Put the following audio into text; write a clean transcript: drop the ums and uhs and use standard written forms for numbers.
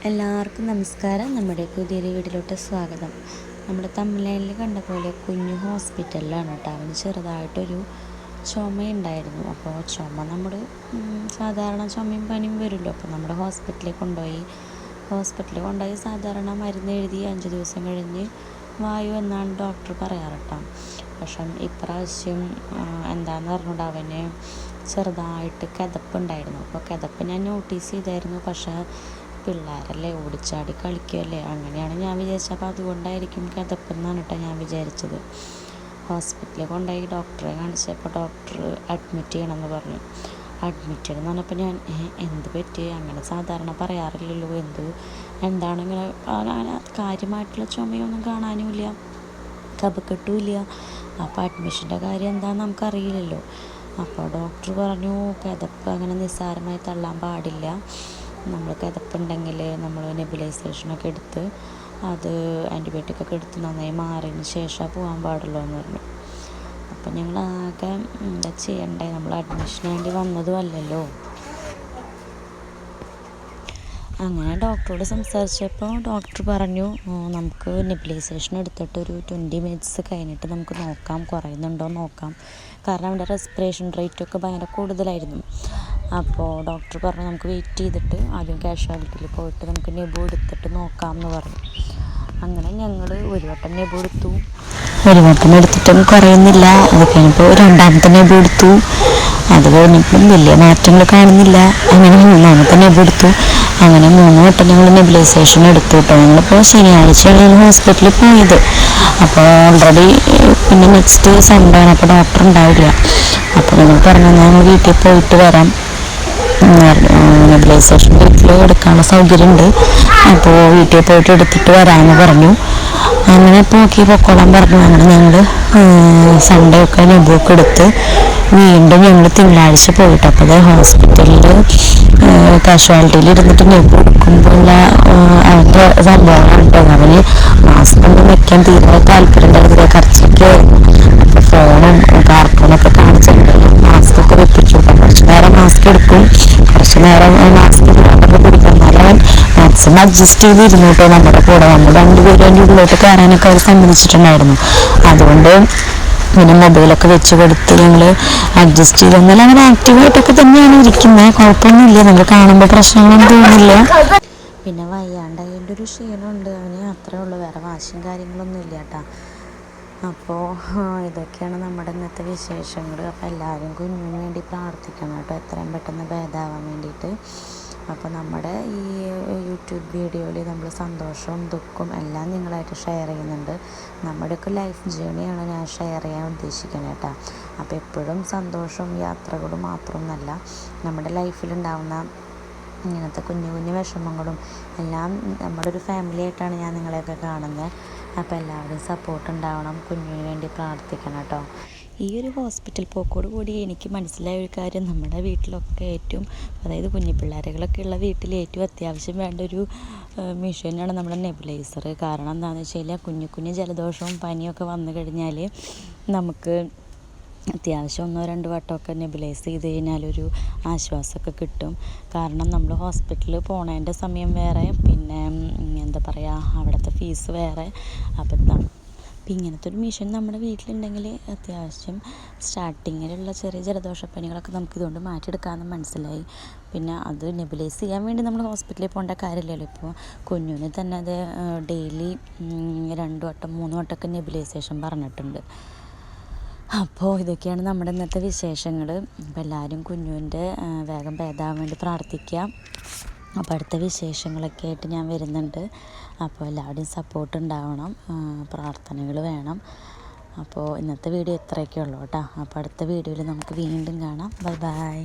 എല്ലാവർക്കും നമസ്കാരം. നമ്മുടെ പുതിയൊരു വീട്ടിലോട്ട് സ്വാഗതം. നമ്മുടെ തമിഴ്നാട്ടിൽ കണ്ട പോലെ കുഞ്ഞു ഹോസ്പിറ്റലിലാണ് കേട്ടോ. അവന് ചെറുതായിട്ടൊരു ചുമയുണ്ടായിരുന്നു. അപ്പോൾ ചുമ നമ്മൾ സാധാരണ ചുമയും പനിയും വരുമല്ലോ. അപ്പോൾ നമ്മുടെ ഹോസ്പിറ്റലിൽ കൊണ്ടുപോയി സാധാരണ മരുന്ന് എഴുതി 5 ദിവസം കഴിഞ്ഞ് വായു എന്നാണ് ഡോക്ടർ പറയാറ് കേട്ടോ. പക്ഷെ ഇപ്രാവശ്യം എന്താണെന്ന് പറഞ്ഞിട്ട് അവന് ചെറുതായിട്ട് കിതപ്പുണ്ടായിരുന്നു. അപ്പോൾ കിതപ്പ് ഞാൻ നോട്ടീസ് ചെയ്തായിരുന്നു. പക്ഷേ പിള്ളേരല്ലേ, ഓടിച്ചാടി കളിക്കുകയല്ലേ, അങ്ങനെയാണ് ഞാൻ വിചാരിച്ചത്. അപ്പോൾ അതുകൊണ്ടായിരിക്കും കിതപ്പെന്നാണ് കേട്ടോ ഞാൻ വിചാരിച്ചത്. ഹോസ്പിറ്റലിൽ കൊണ്ടുപോയി ഡോക്ടറെ കാണിച്ചപ്പോൾ ഡോക്ടർ അഡ്മിറ്റ് ചെയ്യണമെന്ന് പറഞ്ഞു. അഡ്മിറ്റ് ചെയ്യണമെന്ന് പറഞ്ഞപ്പോൾ ഞാൻ എന്ത് പറ്റി, അങ്ങനെ സാധാരണ പറയാറില്ലല്ലോ, എന്താണ് ഇങ്ങനെ കാര്യമായിട്ടുള്ള ചുമയൊന്നും കാണാനുമില്ല, കഫക്കെട്ടുമില്ല. അപ്പോൾ അഡ്മിഷൻ്റെ കാര്യം എന്താണെന്ന് നമുക്കറിയില്ലല്ലോ. അപ്പോൾ ഡോക്ടർ പറഞ്ഞു കിതപ്പ് അങ്ങനെ നിസ്സാരമായി തള്ളാൻ പാടില്ല. നമ്മൾ കിതപ്പുണ്ടെങ്കിൽ നമ്മൾ നെബുലൈസേഷനൊക്കെ എടുത്ത് അത് ആൻറ്റിബയോട്ടിക്കൊക്കെ എടുത്ത് നന്നായി മാറിയതിന് ശേഷം പോകാൻ പാടുള്ളൂ എന്ന് പറഞ്ഞു. അപ്പം ഞങ്ങൾ ആകെ എന്താ ചെയ്യണ്ടേ, നമ്മൾ അഡ്മിഷന് വേണ്ടി വന്നതും അല്ലല്ലോ. അങ്ങനെ ഡോക്ടറോട് സംസാരിച്ചപ്പോൾ ഡോക്ടർ പറഞ്ഞു നമുക്ക് നെബുലൈസേഷൻ എടുത്തിട്ടൊരു 20 മിനിറ്റ്സ് കഴിഞ്ഞിട്ട് നമുക്ക് നോക്കാം, കുറയുന്നുണ്ടോ നോക്കാം. കാരണം അവിടെ റെസ്പിറേഷൻ റേറ്റൊക്കെ ഭയങ്കര കൂടുതലായിരുന്നു. അപ്പോൾ ഡോക്ടർ പറഞ്ഞു നമുക്ക് വെയിറ്റ് ചെയ്തിട്ട് ആദ്യം കാഷ്വാലിറ്റിയിൽ പോയിട്ട് നമുക്ക് നെബു എടുത്തിട്ട് നോക്കാം എന്ന് പറഞ്ഞു. അങ്ങനെ ഞങ്ങൾ ഒരു വട്ടം നെബു എടുത്തു. ഒരു വട്ടം എടുത്തിട്ടും കുറയുന്നില്ല. അത് കഴിഞ്ഞപ്പോൾ രണ്ടാമത്തെ നെബു എടുത്തു. അത് കഴിഞ്ഞപ്പോഴും വലിയ മാറ്റങ്ങൾ കാണുന്നില്ല. അങ്ങനെ മൂന്നാമത്തെ നെബു എടുത്തു. അങ്ങനെ 3 വട്ടം ഞങ്ങൾ നെബുലൈസേഷൻ എടുത്തു കേട്ടോ. ഞങ്ങളിപ്പോൾ ശനിയാഴ്ചയാണ് ഹോസ്പിറ്റലിൽ പോയത്. അപ്പോൾ ഓൾറെഡി പിന്നെ നെക്സ്റ്റ് സൺഡേ ആണ്. അപ്പോൾ ഡോക്ടർ ഉണ്ടാവില്ല. അപ്പോൾ ഞങ്ങൾ പറഞ്ഞു ഞങ്ങൾ വീട്ടിൽ പോയിട്ട് വരാം. നെബുലൈസേഷൻ വീട്ടിൽ എടുക്കാനുള്ള സൗകര്യമുണ്ട്, അപ്പോൾ വീട്ടിൽ പോയിട്ട് എടുത്തിട്ട് വരാമെന്ന് പറഞ്ഞു. അങ്ങനെ പൊക്കോളാൻ പറഞ്ഞു. അങ്ങനെ ഞങ്ങൾ സൺഡേ ഒക്കെ നെബുവൊക്കെ എടുത്ത് വീണ്ടും ഞങ്ങൾ തിങ്കളാഴ്ച പോയിട്ട്, അപ്പോൾ അത് ഹോസ്പിറ്റലിൽ കാഷ്വാലിറ്റിയിൽ ഇരുന്നിട്ട് നെബു എടുക്കുമ്പോൾ അവൻ്റെ സംഭവമാണ് കേട്ടോ. അവന് മാസ്ക് ഒന്നും വെക്കാൻ തീരെ താല്പര്യം ഉണ്ടായിരുന്നില്ല, കർച്ചയ്ക്ക്. അപ്പോൾ ഫോണും കാർട്ടൂണൊക്കെ കാണിച്ചിട്ട് മാസ്ക് ഒക്കെ വെപ്പിച്ചു കേട്ടോ. കുറച്ച് നേരം മാസ്ക് എടുക്കും, കുറച്ച് നേരം മാസ്ക് പിടിക്കും. എന്നാലും അവൻ മാക്സിമം അഡ്ജസ്റ്റ് ചെയ്തിരുന്നു കേട്ടോ നമ്മുടെ കൂടെ. നമ്മൾ 2 പേരും അതിൻ്റെ ഉള്ളിലോട്ട് കയറാനൊക്കെ അവർ സമ്മതിച്ചിട്ടുണ്ടായിരുന്നു. അതുകൊണ്ട് പിന്നെ മൊബൈലൊക്കെ വെച്ച് കൊടുത്ത് ഞങ്ങൾ അഡ്ജസ്റ്റ് ചെയ്ത്. എന്നാലും അങ്ങനെ ആക്റ്റീവായിട്ടൊക്കെ തന്നെയാണ് ഇരിക്കുന്നത്, കുഴപ്പമൊന്നുമില്ല. നമ്മൾ കാണുമ്പോൾ പ്രശ്നങ്ങളൊന്നും തോന്നില്ല. പിന്നെ വയ്യാണ്ടതിൻ്റെ ഒരു ക്ഷീണമുണ്ട് അവന്, അത്രേ ഉള്ളൂ, വേറെ വാശിയും കാര്യങ്ങളൊന്നും ഇല്ല കേട്ടോ. അപ്പോൾ ഇതൊക്കെയാണ് നമ്മുടെ ഇന്നത്തെ വിശേഷങ്ങൾ. അപ്പോൾ എല്ലാവരും കുഞ്ഞിന് വേണ്ടി പ്രാർത്ഥിക്കണം കേട്ടോ, എത്രയും പെട്ടെന്ന് ഭേദമാവാൻ വേണ്ടിയിട്ട്. അപ്പോൾ നമ്മുടെ ഈ യൂട്യൂബ് വീഡിയോയിൽ നമ്മൾ സന്തോഷവും ദുഃഖവും എല്ലാം നിങ്ങളായിട്ട് ഷെയർ ചെയ്യുന്നുണ്ട്. നമ്മുടെയൊക്കെ ലൈഫ് ജേണിയാണ് ഞാൻ ഷെയർ ചെയ്യാൻ ഉദ്ദേശിക്കുന്നത് കേട്ടോ. അപ്പോൾ എപ്പോഴും സന്തോഷവും യാത്രകളും മാത്രമൊന്നുമല്ല, നമ്മുടെ ലൈഫിലുണ്ടാവുന്ന ഇങ്ങനത്തെ കുഞ്ഞു കുഞ്ഞു വിഷമങ്ങളും എല്ലാം നമ്മുടെ ഒരു ഫാമിലി ആയിട്ടാണ് ഞാൻ നിങ്ങളെയൊക്കെ കാണുന്നത്. അപ്പോൾ എല്ലാവരും സപ്പോർട്ട് ഉണ്ടാവണം, കുഞ്ഞിന് വേണ്ടി പ്രാർത്ഥിക്കണം കേട്ടോ. ഈ ഒരു ഹോസ്പിറ്റൽ പോക്കോട് കൂടി എനിക്ക് മനസ്സിലായ ഒരു കാര്യം, നമ്മുടെ വീട്ടിലൊക്കെ അതായത് കുഞ്ഞു പിള്ളേരുകളൊക്കെ ഉള്ള വീട്ടിൽ ഏറ്റവും അത്യാവശ്യം വേണ്ട ഒരു മെഷീനാണ് നമ്മുടെ നെബുലൈസർ. കാരണം എന്താണെന്ന് വെച്ച് കഴിഞ്ഞാൽ കുഞ്ഞു കുഞ്ഞു ജലദോഷവും പനിയൊക്കെ വന്നു കഴിഞ്ഞാൽ നമുക്ക് അത്യാവശ്യം 1-2 വട്ടമൊക്കെ നെബുലൈസ് ചെയ്ത് കഴിഞ്ഞാലൊരു ആശ്വാസമൊക്കെ കിട്ടും. കാരണം നമ്മൾ ഹോസ്പിറ്റലിൽ പോണതിൻ്റെ സമയം വേറെ, പിന്നെ എന്താ പറയുക, അവിടുത്തെ ഫീസ് വേറെ. അപ്പം ഇങ്ങനത്തെ ഒരു മെഷീൻ നമ്മുടെ വീട്ടിലുണ്ടെങ്കിൽ അത്യാവശ്യം സ്റ്റാർട്ടിങ്ങിലുള്ള ചെറിയ ജലദോഷപ്പനികളൊക്കെ നമുക്കിതുകൊണ്ട് മാറ്റിയെടുക്കാമെന്ന് മനസ്സിലായി. പിന്നെ അത് നെബുലൈസ് ചെയ്യാൻ വേണ്ടി നമ്മൾ ഹോസ്പിറ്റലിൽ പോകേണ്ട കാര്യമില്ലല്ലോ. ഇപ്പോൾ കുഞ്ഞിന് തന്നെ അത് ഡെയിലി 2 വട്ടം 3 വട്ടമൊക്കെ നെബുലൈസേഷൻ പറഞ്ഞിട്ടുണ്ട്. അപ്പോൾ ഇതൊക്കെയാണ് നമ്മുടെ ഇന്നത്തെ വിശേഷങ്ങൾ. അപ്പോൾ എല്ലാവരും കുഞ്ഞുവിൻ്റെ വേഗം ഭേദമാകാൻ വേണ്ടി പ്രാർത്ഥിക്കുക. അപ്പോൾ അടുത്ത വിശേഷങ്ങളൊക്കെ ആയിട്ട് ഞാൻ വരുന്നുണ്ട്. അപ്പോൾ എല്ലാവരുടെയും സപ്പോർട്ട് ഉണ്ടാവണം, പ്രാർത്ഥനകൾ വേണം. അപ്പോൾ ഇന്നത്തെ വീഡിയോ ഇത്രയൊക്കെ ഉള്ളൂ കേട്ടോ. അപ്പോൾ അടുത്ത വീഡിയോയിൽ നമുക്ക് വീണ്ടും കാണാം. Bye bye.